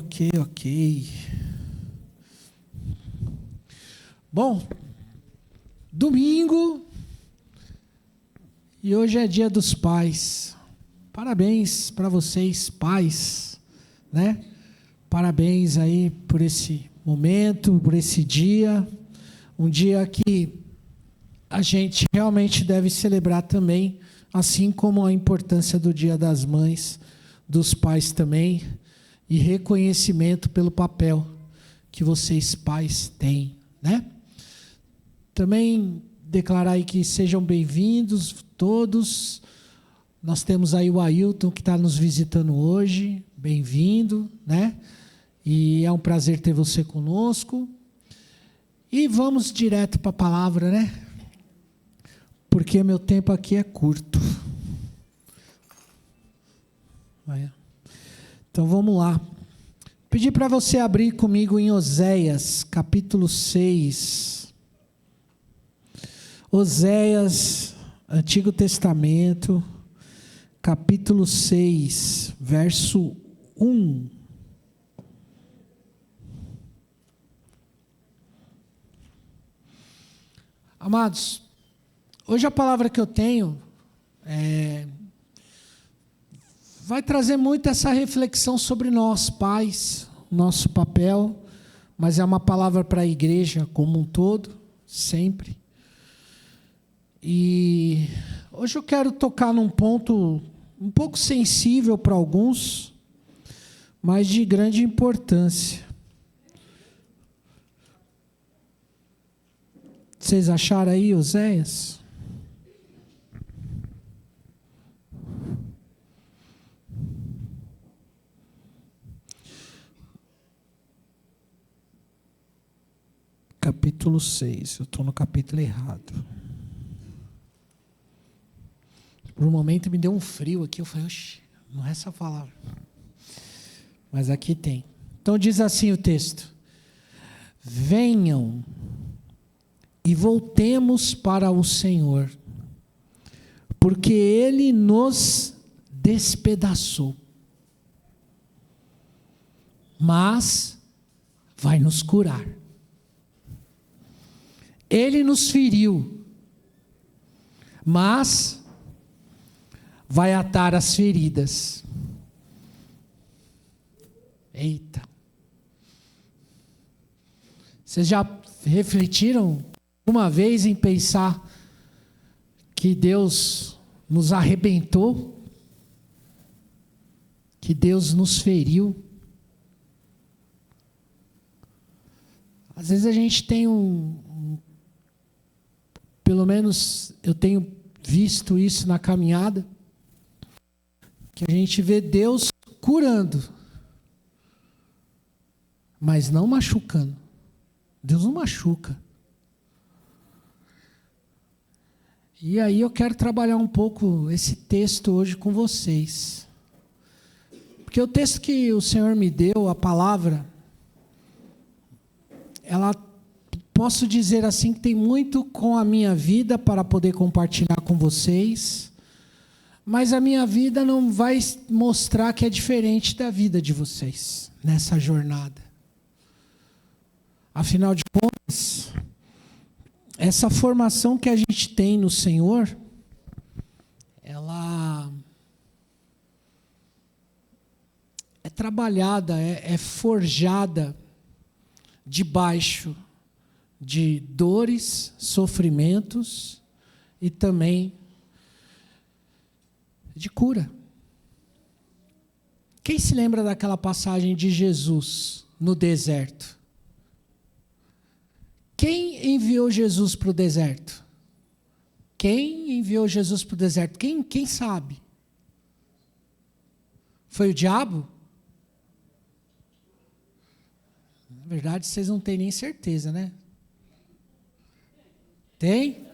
Ok. Bom, domingo, e hoje é dia dos pais. Parabéns para vocês, pais, né? Parabéns aí por esse momento, por esse dia. Um dia que a gente realmente deve celebrar também, assim como a importância do Dia das Mães, dos pais também, e reconhecimento pelo papel que vocês pais têm, né? Também declarar aí que sejam bem-vindos todos. Nós temos aí o Ailton que está nos visitando hoje, bem-vindo, né? E é um prazer ter você conosco. E vamos direto para a palavra, né? Porque meu tempo aqui é curto. Então vamos lá. Pedir para você abrir comigo em Oséias, capítulo 6. Oséias, Antigo Testamento, capítulo 6, verso 1. Amados, hoje a palavra que eu tenho vai trazer muito essa reflexão sobre nós, pais, nosso papel, mas é uma palavra para a igreja como um todo, sempre. E hoje eu quero tocar num ponto um pouco sensível para alguns, mas de grande importância. Vocês acharam aí, Oséias? Capítulo 6, eu estou no capítulo errado. Por um momento me deu um frio aqui, eu falei, oxe, não é essa palavra. Mas aqui tem. Então diz assim o texto: venham e voltemos para o Senhor, porque Ele nos despedaçou, mas vai nos curar. Ele nos feriu, mas vai atar as feridas. Eita! Vocês já refletiram uma vez em pensar que Deus nos arrebentou? Que Deus nos feriu? Às vezes a gente tem pelo menos eu tenho visto isso na caminhada, que a gente vê Deus curando, mas não machucando. Deus não machuca. E aí eu quero trabalhar um pouco esse texto hoje com vocês. Porque o texto que o Senhor me deu, a palavra, ela, posso dizer assim, que tem muito com a minha vida para poder compartilhar com vocês, mas a minha vida não vai mostrar que é diferente da vida de vocês, nessa jornada. Afinal de contas, essa formação que a gente tem no Senhor, ela é trabalhada, é forjada debaixo de dores, sofrimentos e também de cura. Quem se lembra daquela passagem de Jesus no deserto? Quem enviou Jesus para o deserto? Quem enviou Jesus para o deserto? Quem sabe? Foi o diabo? Na verdade, vocês não têm nem certeza, né? Tem?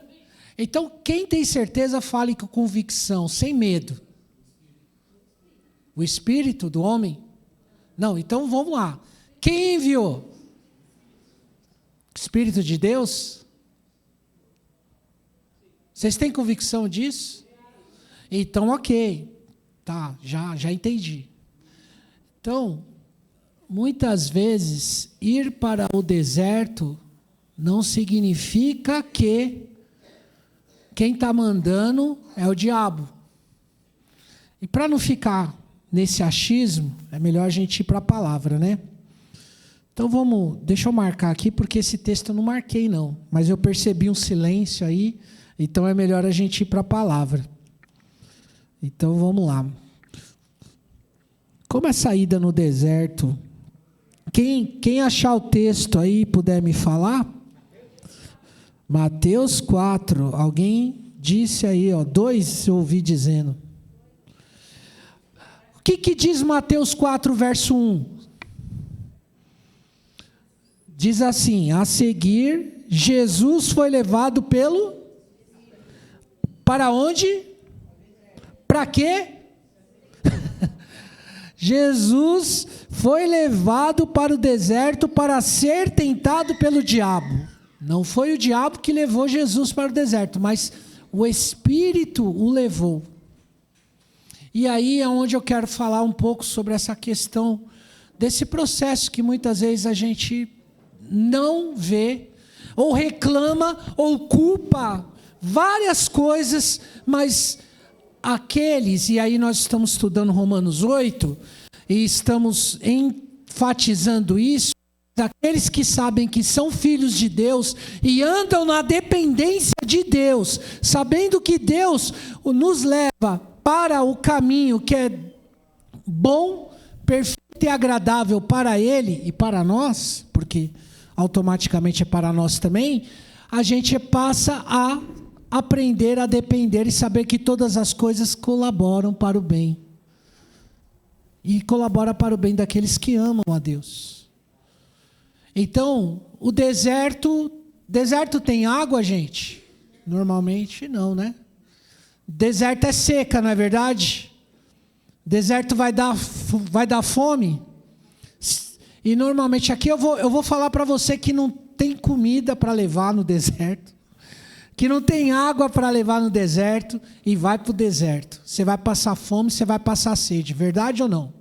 Então, quem tem certeza, fale com convicção, sem medo. O Espírito do homem? Não, então vamos lá. Quem enviou? Espírito de Deus? Vocês têm convicção disso? Então, ok. Tá, já entendi. Então, muitas vezes ir para o deserto não significa que quem está mandando é o diabo. E para não ficar nesse achismo, é melhor a gente ir para a palavra, né? Então deixa eu marcar aqui, porque esse texto eu não marquei não, mas eu percebi um silêncio aí, então é melhor a gente ir para a palavra. Então vamos lá. Como é saída no deserto? Quem achar o texto aí puder me falar? Mateus 4. Alguém disse aí, 2 eu ouvi dizendo. O que diz Mateus 4, verso 1? Diz assim: a seguir, Jesus foi levado para onde? Para quê? Jesus foi levado para o deserto para ser tentado pelo diabo. Não foi o diabo que levou Jesus para o deserto, mas o Espírito o levou. E aí é onde eu quero falar um pouco sobre essa questão desse processo que muitas vezes a gente não vê, ou reclama, ou culpa várias coisas, mas aqueles, e aí nós estamos estudando Romanos 8, e estamos enfatizando isso, aqueles que sabem que são filhos de Deus e andam na dependência de Deus, sabendo que Deus nos leva para o caminho que é bom, perfeito e agradável para Ele e para nós, porque automaticamente é para nós também, a gente passa a aprender a depender e saber que todas as coisas colaboram para o bem. E colabora para o bem daqueles que amam a Deus. Então, o deserto tem água, gente? Normalmente não, né? Deserto é seca, não é verdade? Deserto vai dar fome. E normalmente aqui eu vou falar para você que não tem comida para levar no deserto, que não tem água para levar no deserto, e vai para o deserto. Você vai passar fome, você vai passar sede, verdade ou não?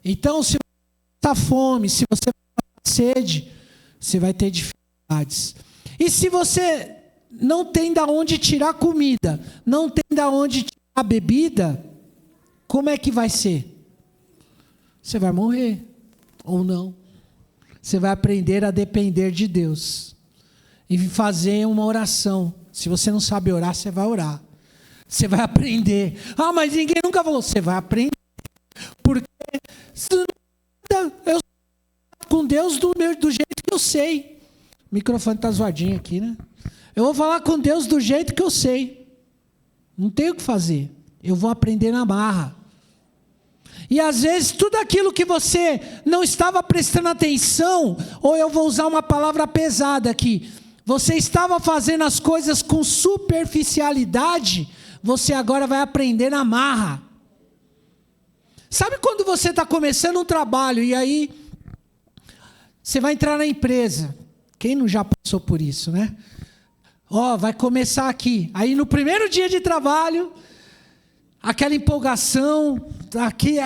Então, se você passar fome, se você passar sede, você vai ter dificuldades. E se você não tem de onde tirar comida, não tem de onde tirar bebida, como é que vai ser? Você vai morrer, ou não. Você vai aprender a depender de Deus. E fazer uma oração. Se você não sabe orar, você vai orar. Você vai aprender. Ah, mas ninguém nunca falou. Você vai aprender. Porque eu com Deus do jeito que eu sei. O microfone está zoadinho aqui, né? Eu vou falar com Deus do jeito que eu sei. Não tenho o que fazer. Eu vou aprender na marra. E às vezes tudo aquilo que você não estava prestando atenção, ou eu vou usar uma palavra pesada aqui, você estava fazendo as coisas com superficialidade, você agora vai aprender na marra. Sabe quando você está começando um trabalho e aí você vai entrar na empresa? Quem não já passou por isso, né? Vai começar aqui. Aí no primeiro dia de trabalho, aquela empolgação,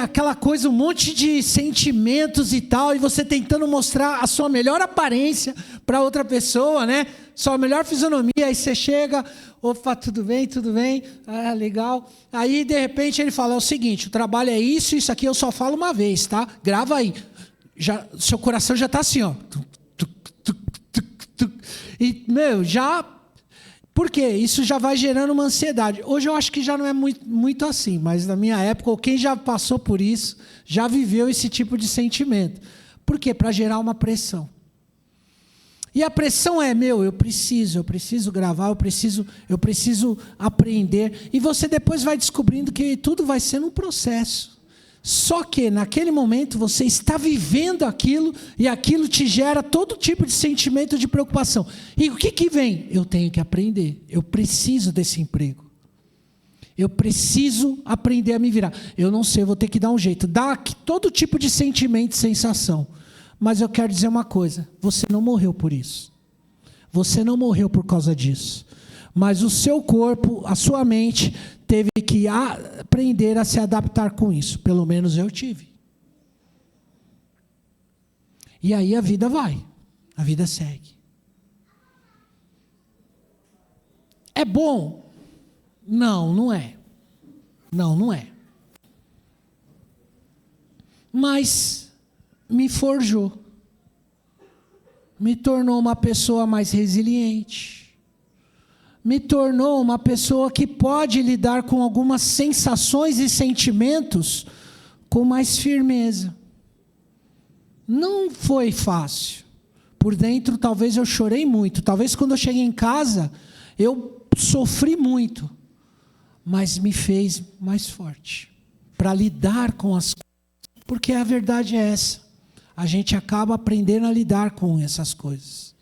aquela coisa, um monte de sentimentos e tal, e você tentando mostrar a sua melhor aparência para outra pessoa, né? Sua melhor fisionomia, aí você chega, opa, tudo bem, legal. Aí, de repente, ele fala, é o seguinte, o trabalho é isso aqui eu só falo uma vez, tá? Grava aí. Seu coração já está assim, ó. E, já... Por quê? Isso já vai gerando uma ansiedade. Hoje eu acho que já não é muito assim, mas na minha época, ou quem já passou por isso, já viveu esse tipo de sentimento. Por quê? Para gerar uma pressão. E a pressão é, eu preciso gravar, eu preciso aprender. E você depois vai descobrindo que tudo vai ser um processo. Só que naquele momento você está vivendo aquilo e aquilo te gera todo tipo de sentimento de preocupação. E o que vem? Eu tenho que aprender. Eu preciso desse emprego. Eu preciso aprender a me virar. Eu não sei, eu vou ter que dar um jeito. Dá todo tipo de sentimento e sensação. Mas eu quero dizer uma coisa. Você não morreu por isso. Você não morreu por causa disso. Mas o seu corpo, a sua mente, teve que aprender a se adaptar com isso. Pelo menos eu tive. E aí a vida vai, a vida segue. É bom? Não, não é. Não, não é. Mas me forjou. Me tornou uma pessoa mais resiliente. Me tornou uma pessoa que pode lidar com algumas sensações e sentimentos com mais firmeza. Não foi fácil. Por dentro, talvez eu chorei muito. Talvez quando eu cheguei em casa, eu sofri muito. Mas me fez mais forte. Para lidar com as coisas. Porque a verdade é essa. A gente acaba aprendendo a lidar com essas coisas.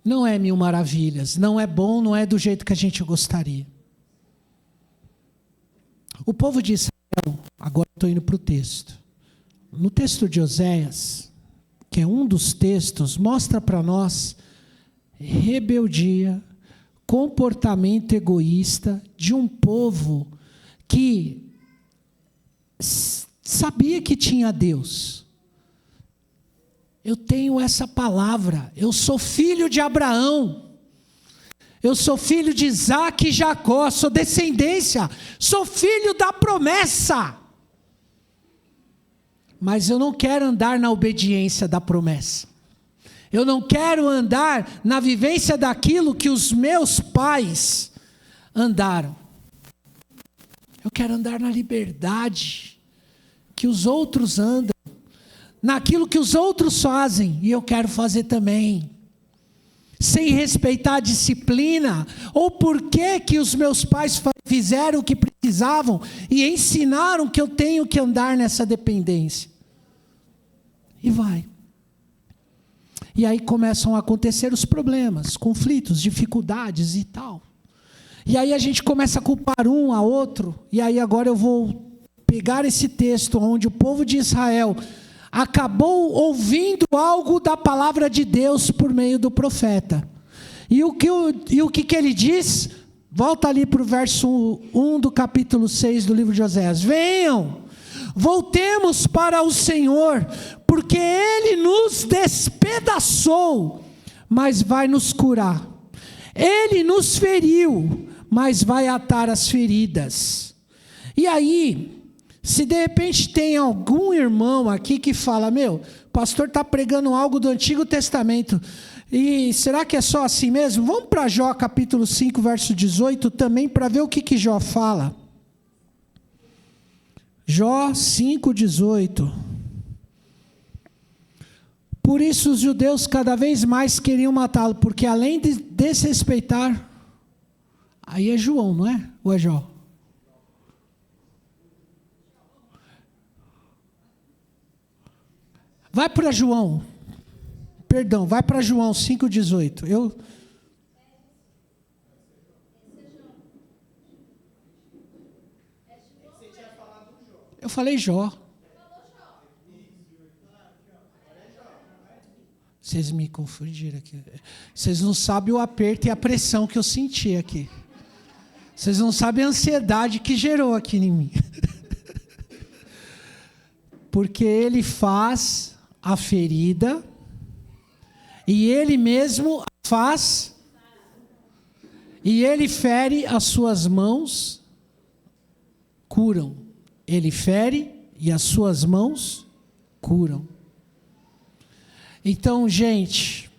Não é mil maravilhas. Não é bom, não é do jeito que a gente gostaria. O povo de Israel, agora estou indo para o texto. No texto de Oséias, que é um dos textos, mostra para nós rebeldia, comportamento egoísta de um povo que sabia que tinha Deus. Eu tenho essa palavra, eu sou filho de Abraão, eu sou filho de Isaac e Jacó, sou descendência, sou filho da promessa. Mas eu não quero andar na obediência da promessa. Eu não quero andar na vivência daquilo que os meus pais andaram. Eu quero andar na liberdade que os outros andam, naquilo que os outros fazem, e eu quero fazer também. Sem respeitar a disciplina, ou por que os meus pais fizeram o que precisavam e ensinaram que eu tenho que andar nessa dependência. E vai. E aí começam a acontecer os problemas, conflitos, dificuldades e tal. E aí a gente começa a culpar um a outro. E aí agora eu vou pegar esse texto onde o povo de Israel acabou ouvindo algo da palavra de Deus por meio do profeta. E o que ele diz? Volta ali para o verso 1 do capítulo 6 do livro de Oséias. Venham, voltemos para o Senhor, porque Ele nos despedaçou, mas vai nos curar. Ele nos feriu, mas vai atar as feridas. E aí, se de repente tem algum irmão aqui que fala, o pastor está pregando algo do Antigo Testamento, e será que é só assim mesmo? Vamos para Jó capítulo 5, verso 18 também, para ver o que Jó fala. Jó 5, 18. Por isso os judeus cada vez mais queriam matá-lo, porque além de desrespeitar, aí é João, não é? Ou é Jó? Vai para João. Perdão, vai para João 5,18. Eu falei Jó. Vocês me confundiram aqui. Vocês não sabem o aperto e a pressão que eu senti aqui. Vocês não sabem a ansiedade que gerou aqui em mim. Porque ele faz a ferida e ele mesmo faz e ele fere, as suas mãos curam. Ele fere e as suas mãos curam. Então, gente,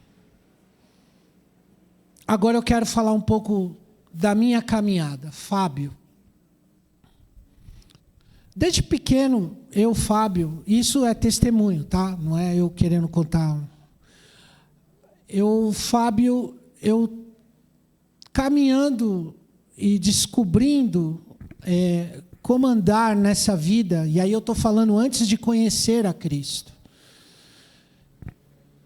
agora eu quero falar um pouco da minha caminhada. Fábio. Desde pequeno, Fábio, isso é testemunho, tá? Não é eu querendo contar. Fábio, caminhando e descobrindo como andar nessa vida, e aí eu estou falando antes de conhecer a Cristo.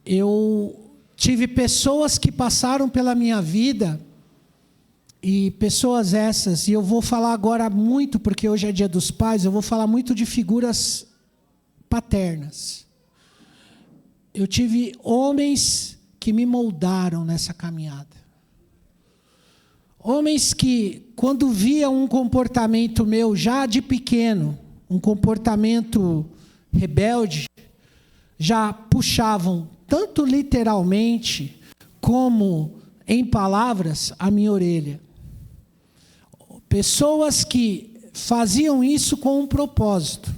Eu tive pessoas que passaram pela minha vida, e pessoas essas, e eu vou falar agora muito, porque hoje é dia dos pais, eu vou falar muito de figuras paternas. Eu tive homens que me moldaram nessa caminhada. Homens que, quando via um comportamento meu, já de pequeno, um comportamento rebelde, já puxavam, tanto literalmente como em palavras, a minha orelha. Pessoas que faziam isso com um propósito.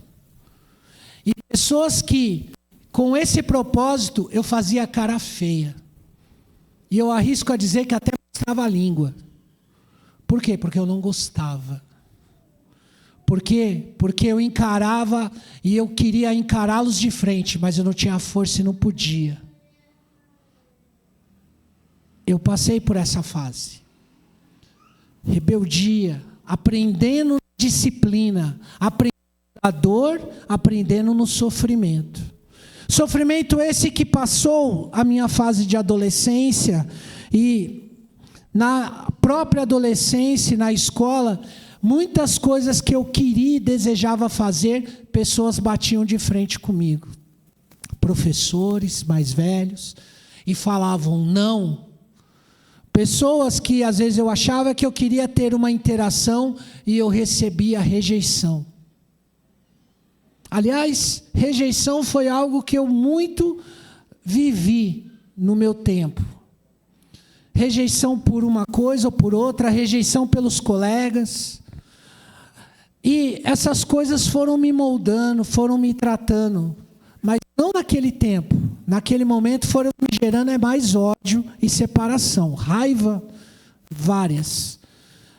E pessoas que, com esse propósito, eu fazia cara feia. E eu arrisco a dizer que até mostrava a língua. Por quê? Porque eu não gostava. Por quê? Porque eu encarava e eu queria encará-los de frente, mas eu não tinha força e não podia. Eu passei por essa fase. Rebeldia, aprendendo disciplina, aprendendo a dor, aprendendo no sofrimento. Sofrimento esse que passou a minha fase de adolescência e na própria adolescência, na escola, muitas coisas que eu queria e desejava fazer, pessoas batiam de frente comigo. Professores mais velhos, e falavam não. Pessoas que às vezes eu achava que eu queria ter uma interação e eu recebia rejeição. Aliás, rejeição foi algo que eu muito vivi no meu tempo. Rejeição por uma coisa ou por outra, rejeição pelos colegas. E essas coisas foram me moldando, foram me tratando. Mas não naquele tempo. Naquele momento foram me gerando mais ódio e separação. Raiva, várias.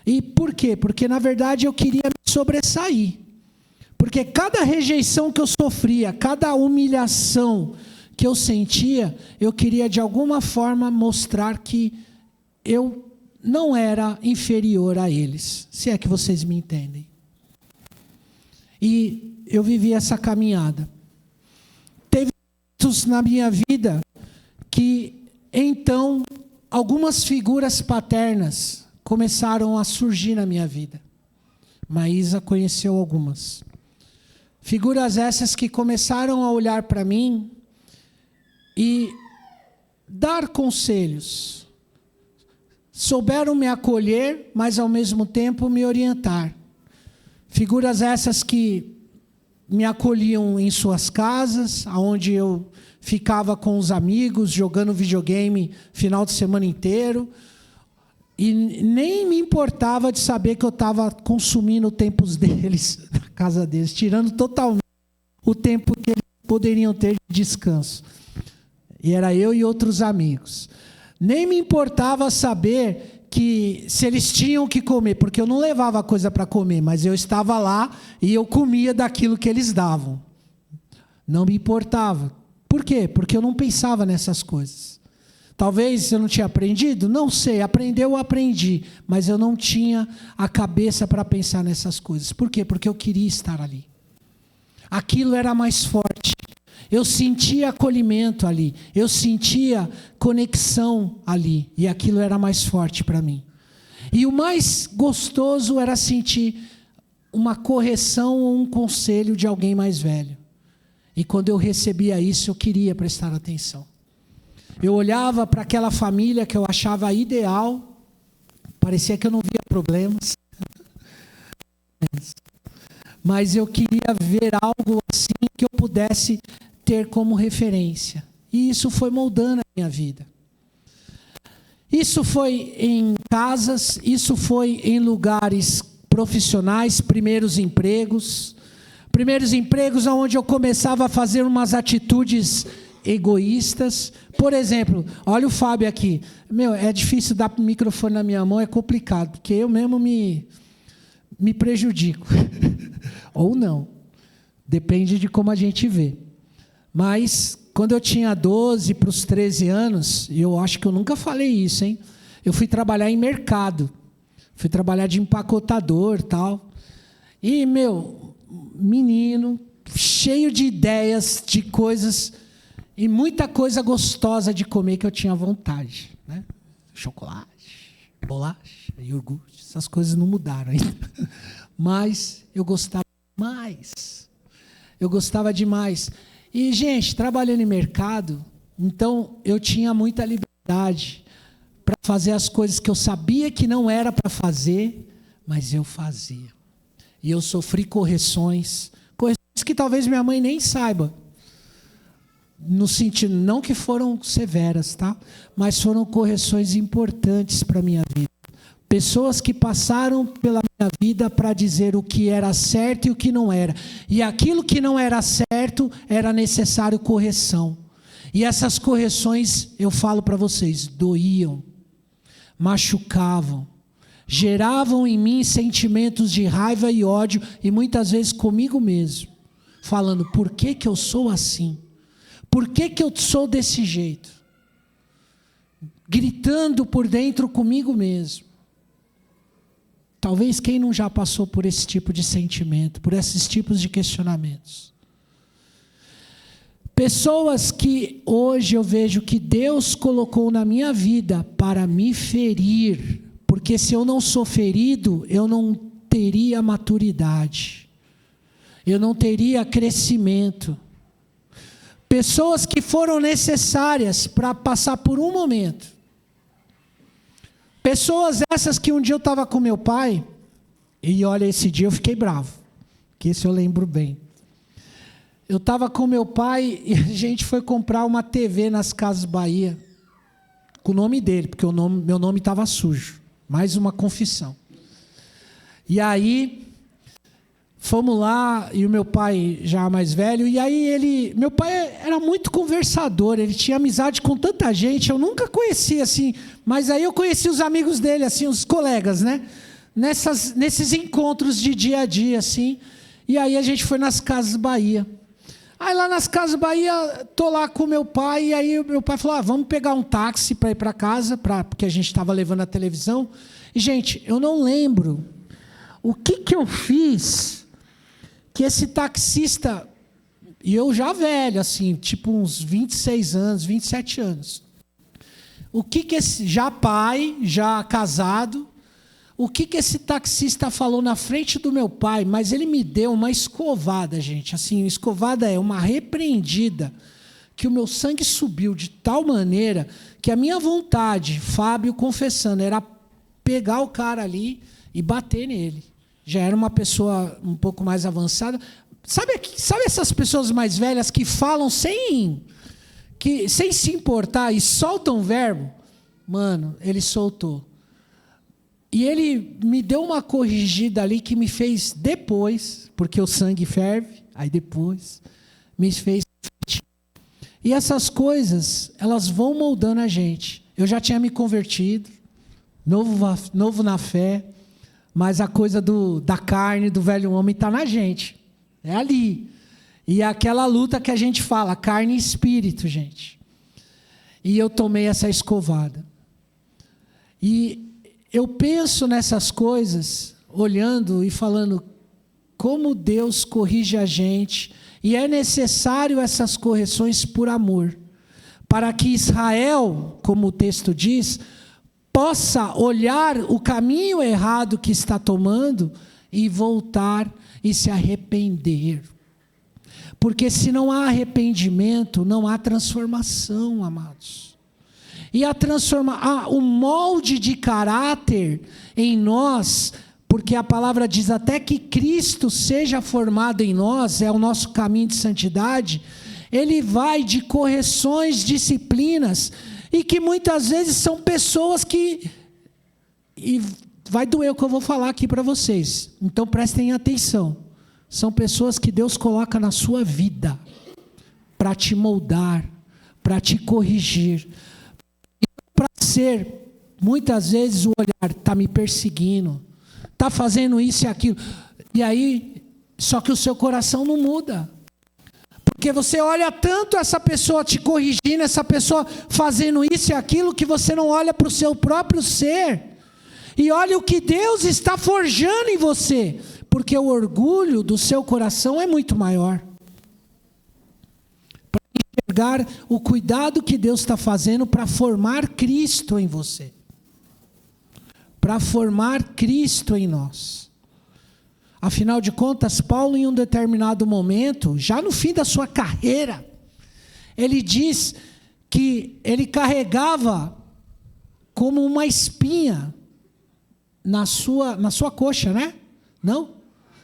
E por quê? Porque na verdade eu queria me sobressair. Porque cada rejeição que eu sofria, cada humilhação que eu sentia, eu queria de alguma forma mostrar que eu não era inferior a eles. Se é que vocês me entendem. E eu vivi essa caminhada. Teve momentos na minha vida que, então, algumas figuras paternas começaram a surgir na minha vida. Maísa conheceu algumas. Figuras essas que começaram a olhar para mim e dar conselhos. Souberam me acolher, mas ao mesmo tempo me orientar. Figuras essas que me acolhiam em suas casas, onde eu ficava com os amigos, jogando videogame final de semana inteiro. E nem me importava de saber que eu estava consumindo o tempo deles, na casa deles, tirando totalmente o tempo que eles poderiam ter de descanso. E era eu e outros amigos. Nem me importava saber que se eles tinham que comer, porque eu não levava coisa para comer, mas eu estava lá e eu comia daquilo que eles davam. Não me importava. Por quê? Porque eu não pensava nessas coisas. Talvez eu não tinha aprendido? Não sei, eu aprendi, mas eu não tinha a cabeça para pensar nessas coisas. Por quê? Porque eu queria estar ali. Aquilo era mais forte. Eu sentia acolhimento ali, eu sentia conexão ali, e aquilo era mais forte para mim. E o mais gostoso era sentir uma correção ou um conselho de alguém mais velho. E quando eu recebia isso, eu queria prestar atenção. Eu olhava para aquela família que eu achava ideal, parecia que eu não via problemas, mas eu queria ver algo assim que eu pudesse ter como referência. E isso foi moldando a minha vida. Isso foi em casas, isso foi em lugares profissionais, primeiros empregos onde eu começava a fazer umas atitudes egoístas. Por exemplo, olha o Fábio aqui. É difícil dar o microfone na minha mão, é complicado, porque eu mesmo me prejudico. Ou não. Depende de como a gente vê. Mas, quando eu tinha 12 para os 13 anos, e eu acho que eu nunca falei isso, hein? Eu fui trabalhar em mercado. Fui trabalhar de empacotador e tal. E, menino, cheio de ideias, de coisas, e muita coisa gostosa de comer que eu tinha vontade, né? Chocolate, bolacha, iogurte, essas coisas não mudaram ainda. Mas eu gostava demais. Eu gostava demais. E, gente, trabalhando em mercado, então eu tinha muita liberdade para fazer as coisas que eu sabia que não era para fazer, mas eu fazia. E eu sofri correções que talvez minha mãe nem saiba. no sentido, não que foram severas, tá? Mas foram correções importantes para a minha vida. Pessoas que passaram pela minha vida para dizer o que era certo e o que não era. E aquilo que não era certo, era necessário correção. E essas correções, eu falo para vocês, doíam, machucavam, geravam em mim sentimentos de raiva e ódio, e muitas vezes comigo mesmo, falando, por que que eu sou assim? Por que que eu sou desse jeito? Gritando por dentro comigo mesmo. Talvez quem não já passou por esse tipo de sentimento, por esses tipos de questionamentos. Pessoas que hoje eu vejo que Deus colocou na minha vida para me ferir, porque se eu não sou ferido, eu não teria maturidade, eu não teria crescimento. Pessoas que foram necessárias para passar por um momento. Pessoas essas que um dia eu estava com meu pai, e olha, esse dia eu fiquei bravo, que esse eu lembro bem. Eu estava com meu pai e a gente foi comprar uma TV nas Casas Bahia, com o nome dele, porque meu nome estava sujo. Mais uma confissão. E aí, fomos lá, e o meu pai já mais velho, e aí meu pai era muito conversador, ele tinha amizade com tanta gente, eu nunca conhecia assim, mas aí eu conheci os amigos dele, assim, os colegas, né? Nesses encontros de dia a dia, assim, e aí a gente foi nas Casas Bahia. Aí lá nas Casas Bahia, tô lá com meu pai, e aí meu pai falou, vamos pegar um táxi para ir para casa, porque a gente estava levando a televisão. E, gente, eu não lembro o que eu fiz, que esse taxista, e eu já velho, assim, tipo uns 26 anos, 27 anos. O que esse, já pai, já casado, o que esse taxista falou na frente do meu pai, mas ele me deu uma escovada, gente, assim, escovada é uma repreendida, que o meu sangue subiu de tal maneira que a minha vontade, Fábio confessando, era pegar o cara ali e bater nele. Já era uma pessoa um pouco mais avançada. Sabe essas pessoas mais velhas que falam sem se importar e soltam o verbo? Mano, ele soltou. E ele me deu uma corrigida ali que me fez depois, porque o sangue ferve, aí depois, me fez. E essas coisas, elas vão moldando a gente. Eu já tinha me convertido, novo na fé, mas a coisa da carne, do velho homem, está na gente. É ali. E é aquela luta que a gente fala, carne e espírito, gente. E eu tomei essa escovada. E eu penso nessas coisas, olhando e falando como Deus corrige a gente, e é necessário essas correções por amor, para que Israel, como o texto diz, possa olhar o caminho errado que está tomando e voltar e se arrepender. Porque se não há arrependimento, não há transformação, amados. E o molde de caráter em nós, porque a palavra diz até que Cristo seja formado em nós, é o nosso caminho de santidade, ele vai de correções, disciplinas, e que muitas vezes são pessoas que... E vai doer o que eu vou falar aqui para vocês, então prestem atenção. São pessoas que Deus coloca na sua vida para te moldar, para te corrigir, para ser, muitas vezes o olhar está me perseguindo, está fazendo isso e aquilo, e aí, só que o seu coração não muda, porque você olha tanto essa pessoa te corrigindo, essa pessoa fazendo isso e aquilo, que você não olha para o seu próprio ser, e olha o que Deus está forjando em você, porque o orgulho do seu coração é muito maior. Para enxergar o cuidado que Deus está fazendo para formar Cristo em você. Para formar Cristo em nós. Afinal de contas, Paulo, em um determinado momento, já no fim da sua carreira, ele diz que ele carregava como uma espinha na sua coxa, né? Não?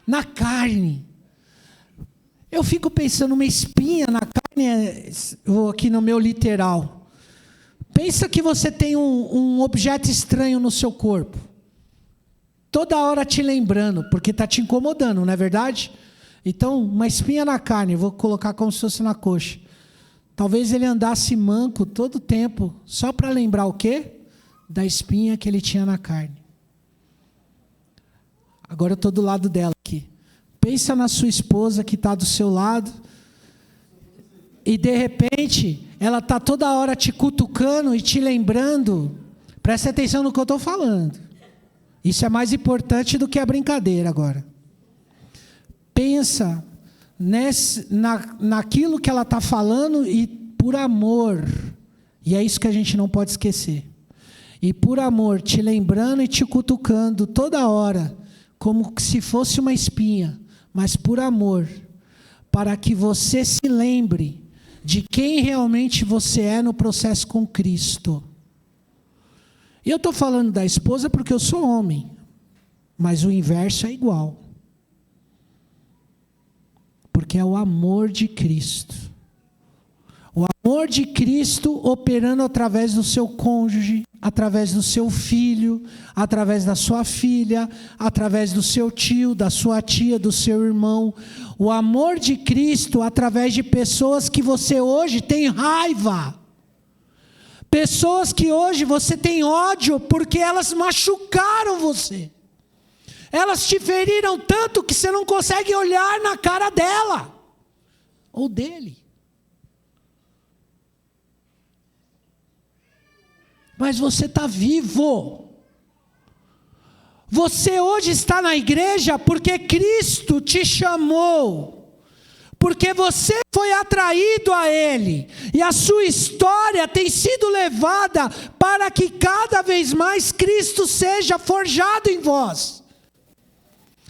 Na carne. Eu fico pensando, uma espinha na carne, vou aqui no meu literal. Pensa que você tem um objeto estranho no seu corpo. Toda hora te lembrando, porque está te incomodando, não é verdade? Então, uma espinha na carne, vou colocar como se fosse na coxa. Talvez ele andasse manco todo o tempo, só para lembrar o quê? Da espinha que ele tinha na carne. Agora eu estou do lado dela aqui. Pensa na sua esposa que está do seu lado, e de repente, ela está toda hora te cutucando e te lembrando. Preste atenção no que eu estou falando. Isso é mais importante do que a brincadeira agora. Pensa naquilo que ela está falando e por amor. E é isso que a gente não pode esquecer. E por amor, te lembrando e te cutucando toda hora, como se fosse uma espinha, mas por amor, para que você se lembre de quem realmente você é no processo com Cristo. E eu estou falando da esposa porque eu sou homem, mas o inverso é igual. Porque é o amor de Cristo. O amor de Cristo operando através do seu cônjuge, através do seu filho, através da sua filha, através do seu tio, da sua tia, do seu irmão. O amor de Cristo através de pessoas que você hoje tem raiva. Pessoas que hoje você tem ódio porque elas machucaram você. Elas te feriram tanto que você não consegue olhar na cara dela ou dele. Mas você está vivo. Você hoje está na igreja porque Cristo te chamou. Porque você foi atraído a Ele. E a sua história tem sido levada para que cada vez mais Cristo seja forjado em vós.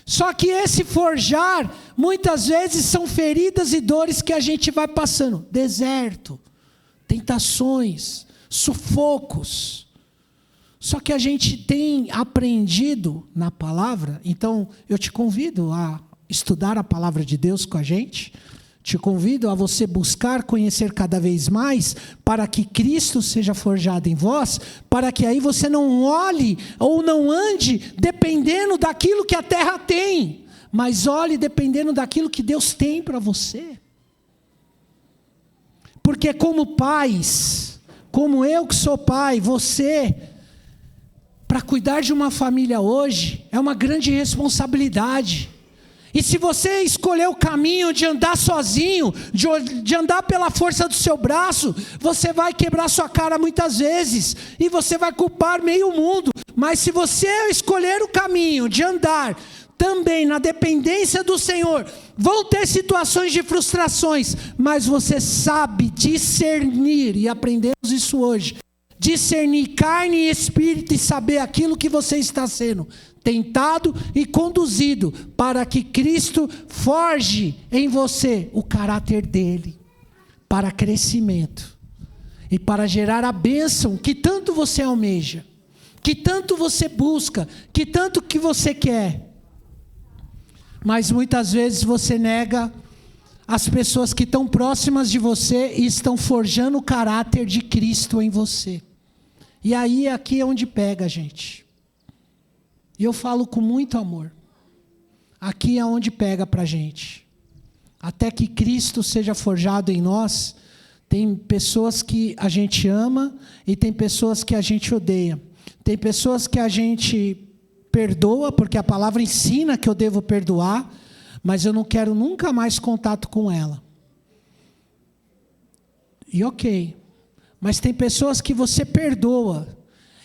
Só que esse forjar, muitas vezes são feridas e dores que a gente vai passando. Deserto, tentações, sufocos. Só que a gente tem aprendido na palavra. Então eu te convido a estudar a palavra de Deus com a gente. Te convido a você buscar conhecer cada vez mais, para que Cristo seja forjado em vós, para que aí você não olhe ou não ande dependendo daquilo que a terra tem, mas olhe dependendo daquilo que Deus tem para você. Porque como pais, como eu que sou pai, você, para cuidar de uma família hoje, é uma grande responsabilidade. E se você escolher o caminho de andar sozinho, de andar pela força do seu braço, você vai quebrar sua cara muitas vezes, e você vai culpar meio mundo. Mas se você escolher o caminho de andar também na dependência do Senhor, vão ter situações de frustrações, mas você sabe discernir, e aprendemos isso hoje, discernir carne e espírito, e saber aquilo que você está sendo tentado e conduzido, para que Cristo forge em você o caráter dele, para crescimento, e para gerar a bênção que tanto você almeja, que tanto você busca, que tanto que você quer. Mas muitas vezes você nega as pessoas que estão próximas de você e estão forjando o caráter de Cristo em você. E aí aqui é onde pega, gente. E eu falo com muito amor. Aqui é onde pega para a gente. Até que Cristo seja forjado em nós, tem pessoas que a gente ama e tem pessoas que a gente odeia. Tem pessoas que a gente perdoa, porque a palavra ensina que eu devo perdoar, mas eu não quero nunca mais contato com ela. E ok. Mas tem pessoas que você perdoa,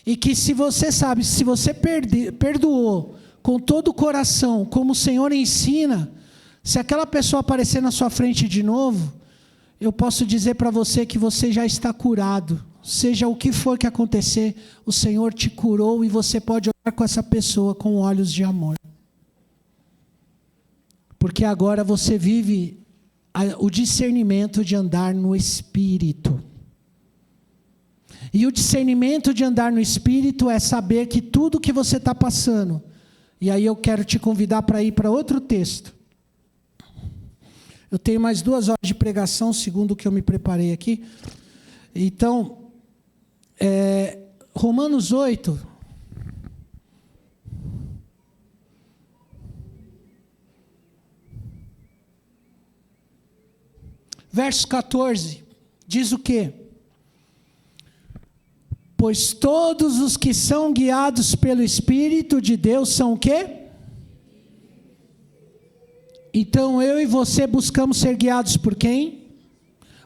e que se você sabe, se você perdoou com todo o coração, como o Senhor ensina, se aquela pessoa aparecer na sua frente de novo, eu posso dizer para você que você já está curado. Seja o que for que acontecer, o Senhor te curou, e você pode olhar com essa pessoa com olhos de amor. Porque agora você vive o discernimento de andar no Espírito. E o discernimento de andar no Espírito é saber que tudo que você está passando, e aí eu quero te convidar para ir para outro texto. Eu tenho mais 2 horas de pregação, segundo o que eu me preparei aqui. Então, Romanos 8. Verso 14, diz o quê? Pois todos os que são guiados pelo Espírito de Deus são o quê? Então eu e você buscamos ser guiados por quem?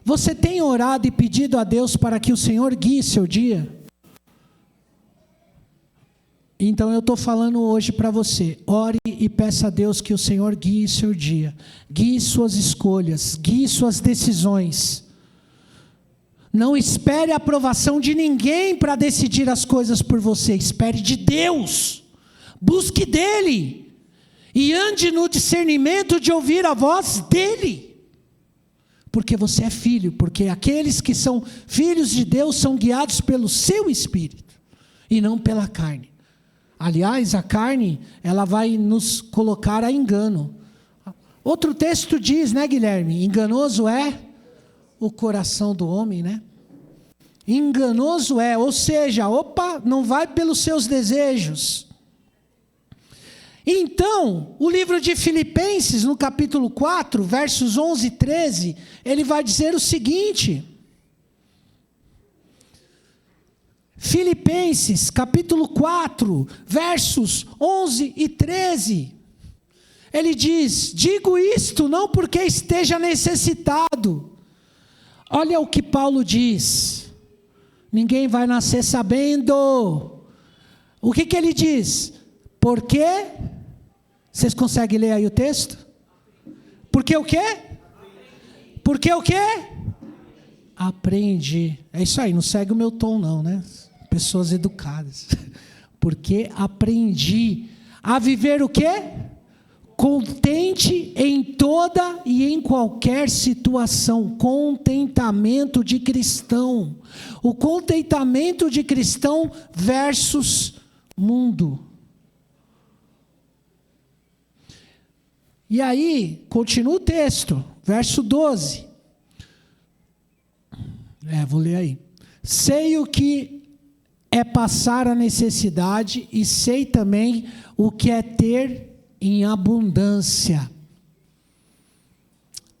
Você tem orado e pedido a Deus para que o Senhor guie seu dia? Então eu estou falando hoje para você, ore e peça a Deus que o Senhor guie seu dia, guie suas escolhas, guie suas decisões. Não espere a aprovação de ninguém para decidir as coisas por você, espere de Deus, busque dEle. E ande no discernimento de ouvir a voz dEle. Porque você é filho, porque aqueles que são filhos de Deus são guiados pelo seu Espírito, e não pela carne. Aliás, a carne, ela vai nos colocar a engano. Outro texto diz, né, Guilherme? Enganoso é o coração do homem, né? Enganoso é, ou seja, não vai pelos seus desejos. Então, o livro de Filipenses, no capítulo 4, versos 11 e 13, ele vai dizer o seguinte. Filipenses, capítulo 4, versos 11 e 13. Ele diz, digo isto não porque esteja necessitado. Olha o que Paulo diz. Ninguém vai nascer sabendo. O que ele diz? Porque, vocês conseguem ler aí o texto? Porque o quê? Porque o quê? Aprendi. É isso aí, não segue o meu tom não, né? Pessoas educadas. Porque aprendi a viver o quê? Contente em toda e em qualquer situação. Contentamento de cristão. O contentamento de cristão versus mundo. E aí, continua o texto, verso 12. Vou ler aí. Sei o que é passar a necessidade e sei também o que é ter em abundância.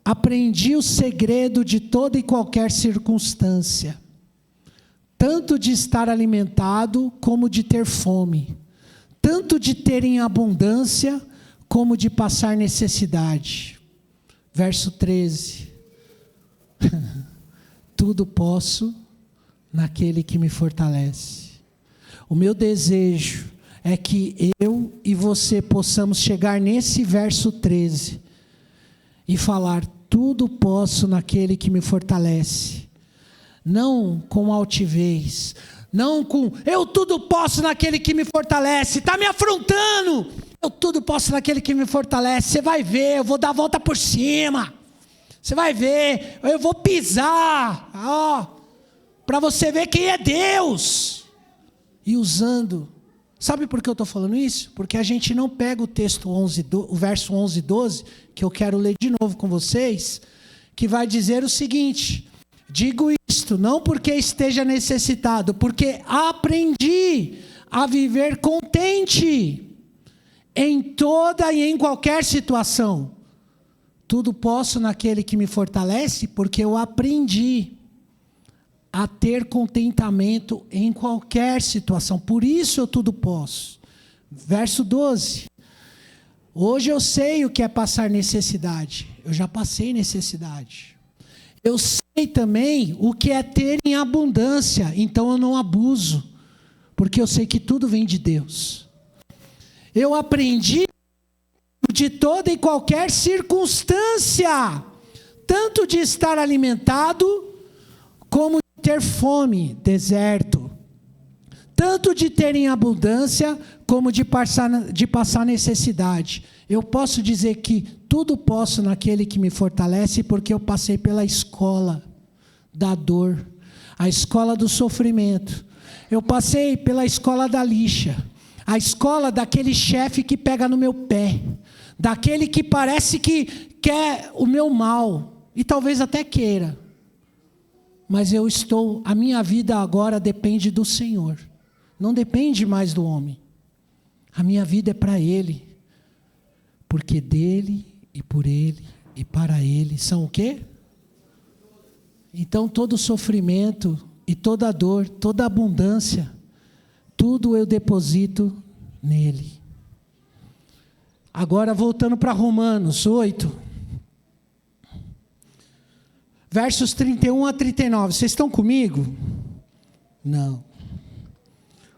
Aprendi o segredo de toda e qualquer circunstância, tanto de estar alimentado como de ter fome, tanto de ter em abundância como de passar necessidade. Verso 13. Tudo posso naquele que me fortalece. O meu desejo é que eu e você possamos chegar nesse verso 13 e falar, tudo posso naquele que me fortalece. Não com altivez, não com, eu tudo posso naquele que me fortalece, está me afrontando. Eu tudo posso naquele que me fortalece. Você vai ver, eu vou dar a volta por cima. Você vai ver, eu vou pisar. Para você ver quem é Deus. E usando. Sabe por que eu estou falando isso? Porque a gente não pega o texto 11, o verso 11 e 12, que eu quero ler de novo com vocês, que vai dizer o seguinte. Digo isto, não porque esteja necessitado, porque aprendi a viver contente em toda e em qualquer situação. Tudo posso naquele que me fortalece, porque eu aprendi a ter contentamento em qualquer situação. Por isso eu tudo posso. Verso 12. Hoje eu sei o que é passar necessidade. Eu já passei necessidade. Eu sei também o que é ter em abundância. Então eu não abuso, porque eu sei que tudo vem de Deus. Eu aprendi de toda e qualquer circunstância, tanto de estar alimentado, como de ter fome, deserto, tanto de ter em abundância, como de passar necessidade. Eu posso dizer que tudo posso naquele que me fortalece, porque eu passei pela escola da dor, a escola do sofrimento. Eu passei pela escola da lixa, a escola daquele chefe que pega no meu pé, daquele que parece que quer o meu mal, e talvez até queira, mas a minha vida agora depende do Senhor, não depende mais do homem, a minha vida é para Ele, porque dele e por Ele e para Ele são o quê? Então todo sofrimento e toda dor, toda abundância, tudo eu deposito nele. Agora voltando para Romanos 8, versos 31 a 39, vocês estão comigo? Não.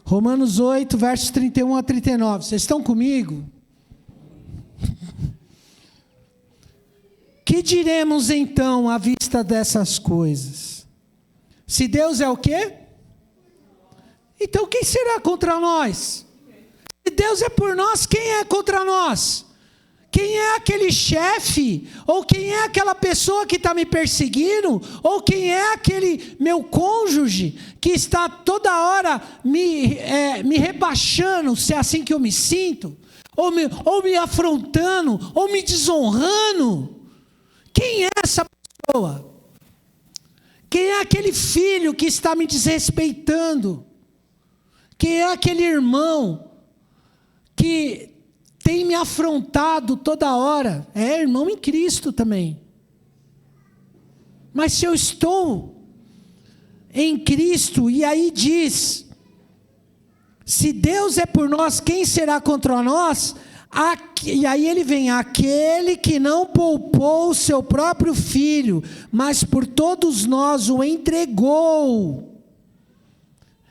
Romanos 8, versos 31 a 39, vocês estão comigo? Que diremos então à vista dessas coisas? Se Deus é o quê? Então quem será contra nós? Se Deus é por nós, quem é contra nós? Quem é aquele chefe? Ou quem é aquela pessoa que está me perseguindo? Ou quem é aquele meu cônjuge que está toda hora me rebaixando, se é assim que eu me sinto? Ou me afrontando? Ou me desonrando? Quem é essa pessoa? Quem é aquele filho que está me desrespeitando? Quem é aquele irmão que tem me afrontado toda hora? É irmão em Cristo também. Mas se eu estou em Cristo, e aí diz, se Deus é por nós, quem será contra nós? E aí ele vem, aquele que não poupou o seu próprio filho, mas por todos nós o entregou.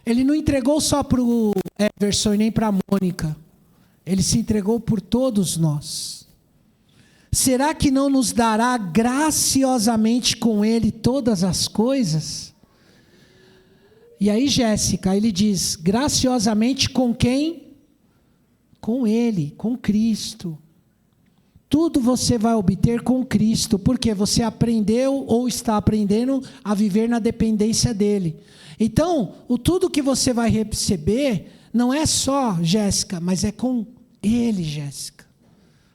Ele não entregou só para o Everson e nem para a Mônica. Ele se entregou por todos nós. Será que não nos dará graciosamente com ele todas as coisas? E aí, Jéssica, ele diz, graciosamente com quem? Com Ele, com Cristo. Tudo você vai obter com Cristo, porque você aprendeu ou está aprendendo a viver na dependência dEle. Então, tudo que você vai receber, não é só, Jéssica, mas é com Ele, Jéssica.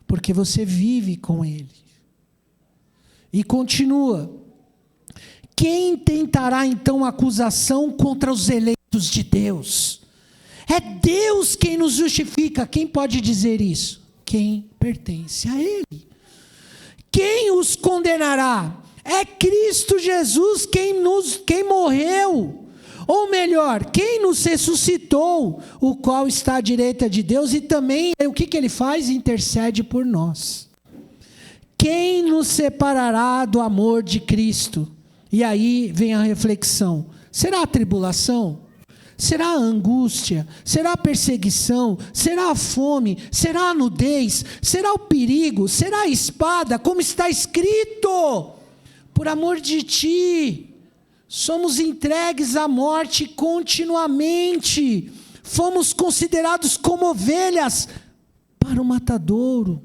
Porque você vive com Ele. E continua. Quem tentará então acusação contra os eleitos de Deus? É Deus quem nos justifica. Quem pode dizer isso? Quem pertence a Ele. Quem os condenará? É Cristo Jesus quem morreu. Ou melhor, quem nos ressuscitou, o qual está à direita de Deus e também, o que Ele faz? Intercede por nós. Quem nos separará do amor de Cristo? E aí vem a reflexão. Será a tribulação? Será a angústia? Será a perseguição? Será a fome? Será a nudez? Será o perigo? Será a espada? Como está escrito? Por amor de ti, somos entregues à morte continuamente. Fomos considerados como ovelhas para o matadouro.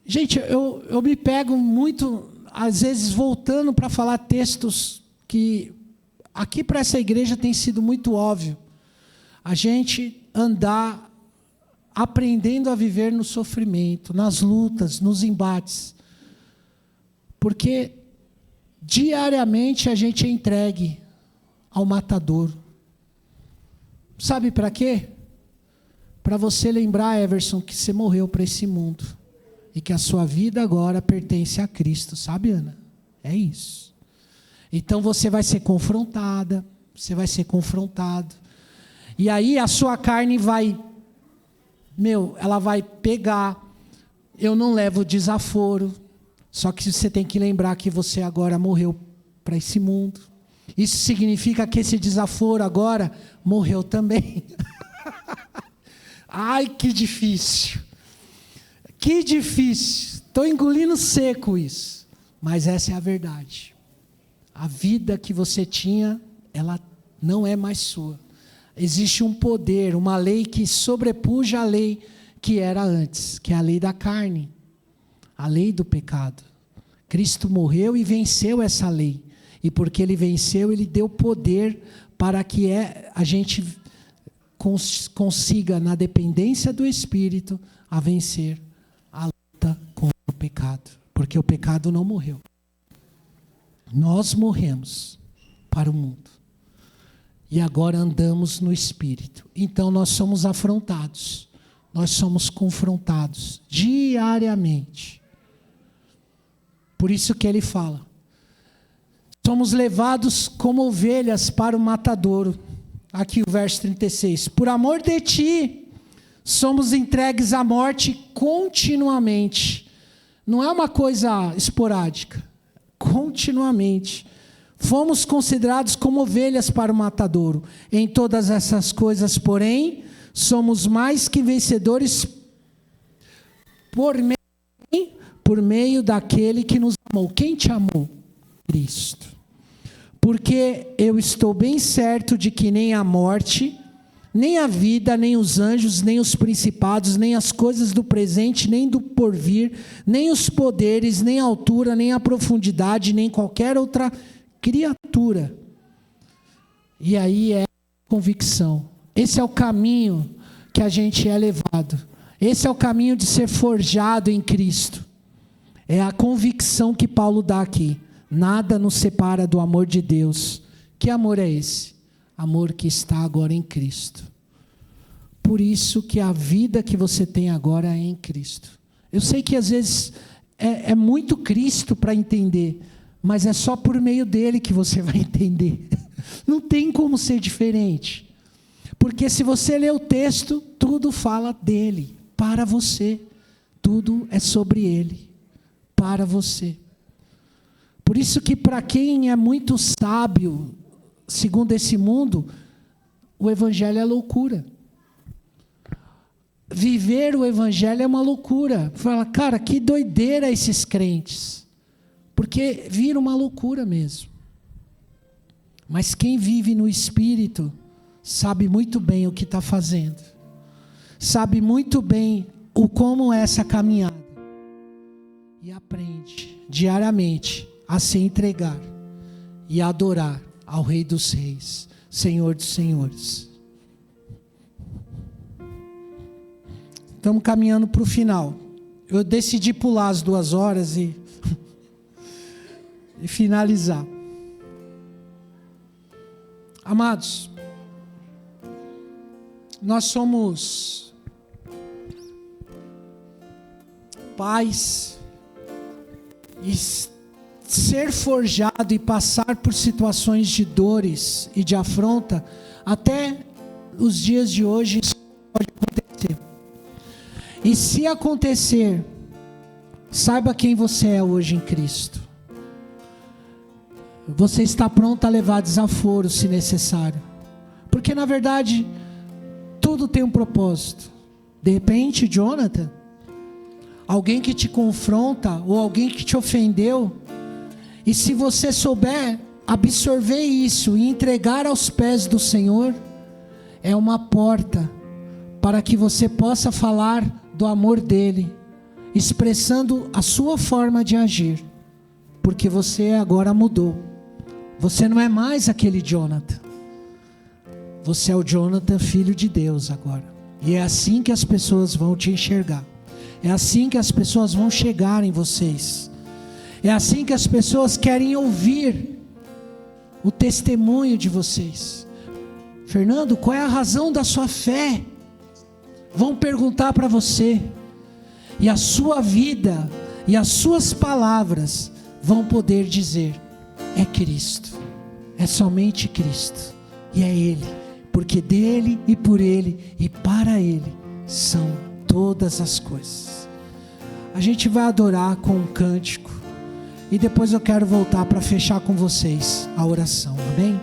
Gente, eu me pego muito, às vezes, voltando para falar textos que, aqui para essa igreja, tem sido muito óbvio. A gente andar aprendendo a viver no sofrimento, nas lutas, nos embates. Porque, diariamente, a gente é entregue ao matadouro. Sabe para quê? Para você lembrar, Everson, que você morreu para esse mundo. E que a sua vida agora pertence a Cristo, sabe, Ana? É isso. Então você vai ser confrontada, você vai ser confrontado. E aí a sua carne vai, ela vai pegar. Eu não levo desaforo. Só que você tem que lembrar que você agora morreu para esse mundo. Isso significa que esse desaforo agora morreu também. Ai, que difícil. Que difícil, estou engolindo seco isso, mas essa é a verdade. A vida que você tinha, ela não é mais sua. Existe um poder, uma lei que sobrepuja a lei que era antes, que é a lei da carne, a lei do pecado. Cristo morreu e venceu essa lei, e porque Ele venceu, Ele deu poder para que a gente consiga, na dependência do Espírito, a vencer a luta contra o pecado. Porque o pecado não morreu. Nós morremos para o mundo. E agora andamos no Espírito. Então nós somos afrontados. Nós somos confrontados diariamente. Por isso que ele fala: somos levados como ovelhas para o matadouro. Aqui o verso 36. Por amor de ti, somos entregues à morte continuamente. Não é uma coisa esporádica. Continuamente. Fomos considerados como ovelhas para o matadouro. Em todas essas coisas, porém, somos mais que vencedores por meio daquele que nos amou. Quem te amou? Cristo. Porque eu estou bem certo de que nem a morte, nem a vida, nem os anjos, nem os principados, nem as coisas do presente, nem do porvir, nem os poderes, nem a altura, nem a profundidade, nem qualquer outra criatura. E aí é a convicção. Esse é o caminho que a gente é levado. Esse é o caminho de ser forjado em Cristo. É a convicção que Paulo dá aqui. Nada nos separa do amor de Deus. Que amor é esse? Amor que está agora em Cristo. Por isso que a vida que você tem agora é em Cristo. Eu sei que às vezes é muito Cristo para entender, mas é só por meio dele que você vai entender. Não tem como ser diferente. Porque se você ler o texto, tudo fala dele, para você. Tudo é sobre ele, para você. Por isso que para quem é muito sábio, segundo esse mundo, o evangelho é loucura. Viver o evangelho é uma loucura. Fala, cara, que doideira esses crentes. Porque vira uma loucura mesmo. Mas quem vive no Espírito sabe muito bem o que está fazendo. Sabe muito bem como é essa caminhada. E aprende diariamente a se entregar e adorar ao Rei dos Reis, Senhor dos Senhores. Estamos caminhando para o final. Eu decidi pular as 2 horas e finalizar. Amados, nós somos pais e ser forjado e passar por situações de dores e de afronta, até os dias de hoje isso pode acontecer. E se acontecer, saiba quem você é hoje em Cristo. Você está pronto a levar desaforo se necessário. Porque na verdade, tudo tem um propósito. De repente, Jonathan, alguém que te confronta ou alguém que te ofendeu, e se você souber absorver isso e entregar aos pés do Senhor, é uma porta para que você possa falar do amor dele, expressando a sua forma de agir, porque você agora mudou. Você não é mais aquele Jonathan. Você é o Jonathan, filho de Deus agora. E é assim que as pessoas vão te enxergar. É assim que as pessoas vão chegar em vocês. É assim que as pessoas querem ouvir o testemunho de vocês. Fernando, qual é a razão da sua fé? Vão perguntar para você. E a sua vida e as suas palavras vão poder dizer: é Cristo. É somente Cristo. E é Ele. Porque dele e por Ele e para Ele são todas as coisas. A gente vai adorar com um cântico. E depois eu quero voltar para fechar com vocês a oração, amém?